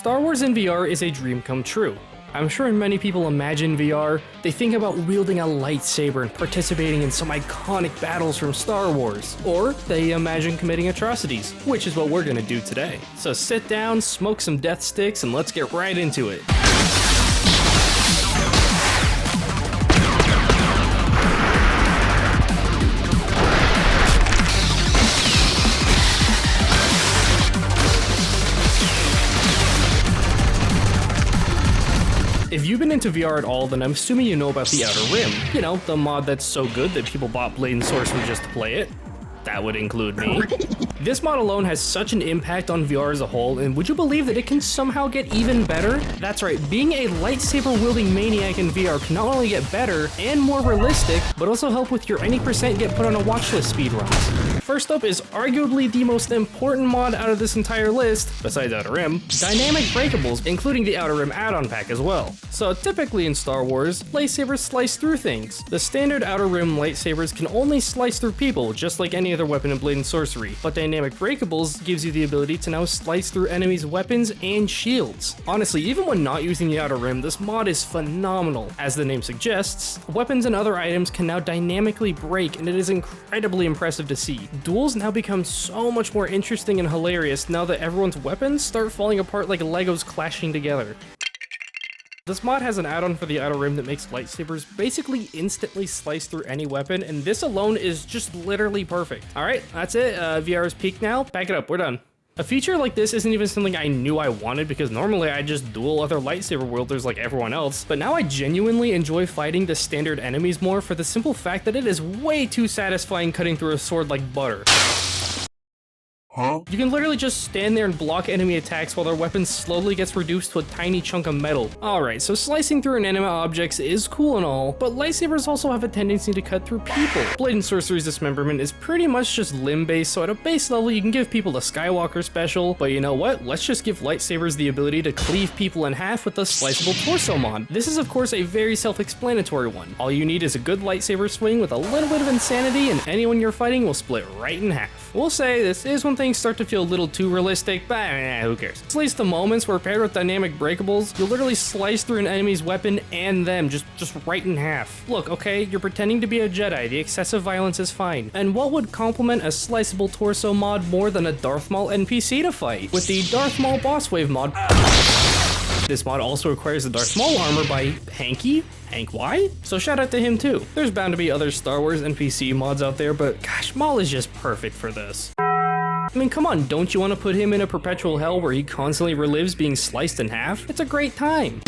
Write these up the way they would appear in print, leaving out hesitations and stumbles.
Star Wars in VR is a dream come true. I'm sure many people imagine VR, they think about wielding a lightsaber and participating in some iconic battles from Star Wars, or they imagine committing atrocities, which is what we're gonna do today. So sit down, smoke some death sticks, and let's get right into it. If you've been into VR at all, then I'm assuming you know about the Outer Rim. You know, the mod that's so good that people bought Blade and Sorcery just to play it. That would include me. This mod alone has such an impact on VR as a whole, and would you believe that it can somehow get even better? That's right, being a lightsaber-wielding maniac in VR can not only get better and more realistic, but also help with your any percent get put on a watchlist speedruns. First up is arguably the most important mod out of this entire list, besides Outer Rim, Dynamic Breakables, including the Outer Rim add-on pack as well. So typically in Star Wars, lightsabers slice through things. The standard Outer Rim lightsabers can only slice through people, just like any other weapon in Blade and Sorcery, but Dynamic Breakables gives you the ability to now slice through enemies' weapons and shields. Honestly, even when not using the Outer Rim, this mod is phenomenal. As the name suggests, weapons and other items can now dynamically break, and it is incredibly impressive to see. Duels now become so much more interesting and hilarious now that everyone's weapons start falling apart like Legos clashing together. This mod has an add-on for the Outer Rim that makes lightsabers basically instantly slice through any weapon, and this alone is just literally perfect. Alright, that's it. VR is peaked now. Back it up, we're done. A feature like this isn't even something I knew I wanted because normally I just duel other lightsaber wielders like everyone else, but now I genuinely enjoy fighting the standard enemies more for the simple fact that it is way too satisfying cutting through a sword like butter. Huh? You can literally just stand there and block enemy attacks while their weapon slowly gets reduced to a tiny chunk of metal. Alright, so slicing through inanimate objects is cool and all, but lightsabers also have a tendency to cut through people. Blade and Sorcery's dismemberment is pretty much just limb-based, so at a base level you can give people the Skywalker special, but you know what? Let's just give lightsabers the ability to cleave people in half with the sliceable torso mod. This is of course a very self-explanatory one. All you need is a good lightsaber swing with a little bit of insanity, and anyone you're fighting will split right in half. We'll say this is when things start to feel a little too realistic, but who cares? At least the moments where paired with Dynamic Breakables, you'll literally slice through an enemy's weapon and them, just right in half. Look, okay, you're pretending to be a Jedi, the excessive violence is fine. And what would complement a sliceable torso mod more than a Darth Maul NPC to fight? With the Darth Maul Boss Wave mod. This mod also requires the Darth Maul armor by Hank Y? So shout out to him too. There's bound to be other Star Wars NPC mods out there, but gosh, Maul is just perfect for this. I mean, come on, don't you want to put him in a perpetual hell where he constantly relives being sliced in half? It's a great time.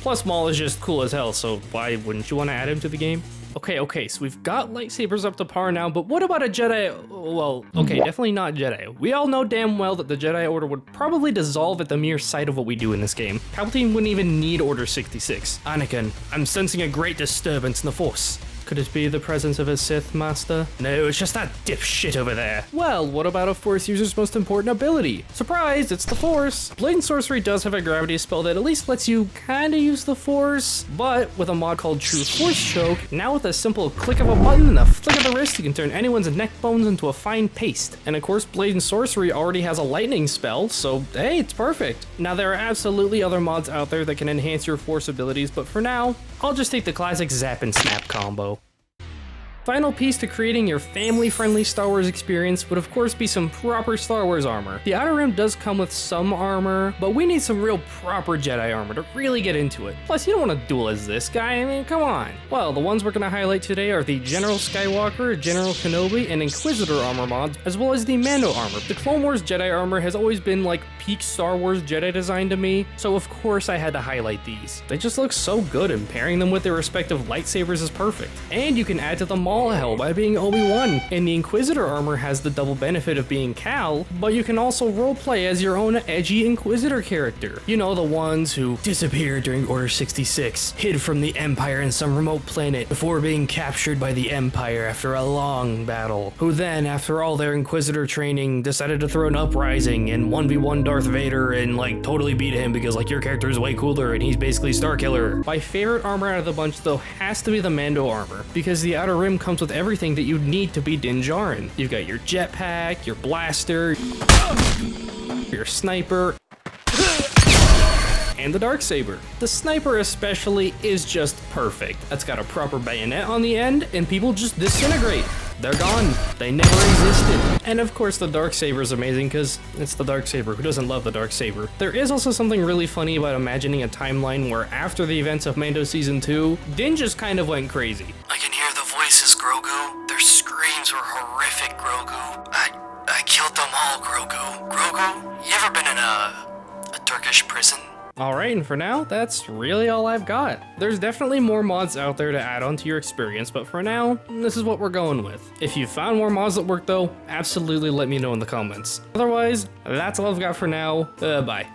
Plus, Maul is just cool as hell, so why wouldn't you want to add him to the game? Okay, so we've got lightsabers up to par now, but what about a Jedi? Well, okay, definitely not Jedi. We all know damn well that the Jedi Order would probably dissolve at the mere sight of what we do in this game. Palpatine wouldn't even need Order 66. Anakin, I'm sensing a great disturbance in the Force. Could it be the presence of a Sith Master? No, it's just that dipshit over there. Well, what about a Force user's most important ability? Surprise, it's the Force! Blade and Sorcery does have a gravity spell that at least lets you kinda use the Force, but with a mod called True Force Choke, now with a simple click of a button and a flick of the wrist, you can turn anyone's neck bones into a fine paste. And of course, Blade and Sorcery already has a lightning spell, so hey, it's perfect. Now, there are absolutely other mods out there that can enhance your Force abilities, but for now, I'll just take the classic Zap and Snap combo. Final piece to creating your family-friendly Star Wars experience would of course be some proper Star Wars armor. The Outer Rim does come with some armor, but we need some real proper Jedi armor to really get into it. Plus, you don't want to duel as this guy, I mean, come on. Well, the ones we're going to highlight today are the General Skywalker, General Kenobi, and Inquisitor armor mods, as well as the Mando armor. The Clone Wars Jedi armor has always been like peak Star Wars Jedi design to me, so of course I had to highlight these. They just look so good, and pairing them with their respective lightsabers is perfect. And you can add to them all hell by being Obi-Wan. And the Inquisitor armor has the double benefit of being Cal, but you can also roleplay as your own edgy Inquisitor character. You know, the ones who disappeared during Order 66, hid from the Empire in some remote planet before being captured by the Empire after a long battle, who then, after all their Inquisitor training, decided to throw an uprising and 1v1 Darth Vader and like totally beat him because like your character is way cooler and he's basically Starkiller. My favorite armor out of the bunch though has to be the Mando armor, because the Outer Rim comes with everything that you need to be Din Djarin. You've got your jetpack, your blaster, your sniper, And the Darksaber. The sniper especially is just perfect. It's got a proper bayonet on the end, and people just disintegrate. They're gone. They never existed. And of course the Darksaber is amazing because it's the Darksaber. Who doesn't love the Darksaber? There is also something really funny about imagining a timeline where after the events of Mando Season 2, Din just kind of went crazy. I can hear the voices, Grogu. Their screams were horrific, Grogu. I killed them all, Grogu. Grogu, you ever been in a Turkish prison? Alright, and for now, that's really all I've got. There's definitely more mods out there to add on to your experience, but for now, this is what we're going with. If you found more mods that work though, absolutely let me know in the comments. Otherwise, that's all I've got for now. Bye.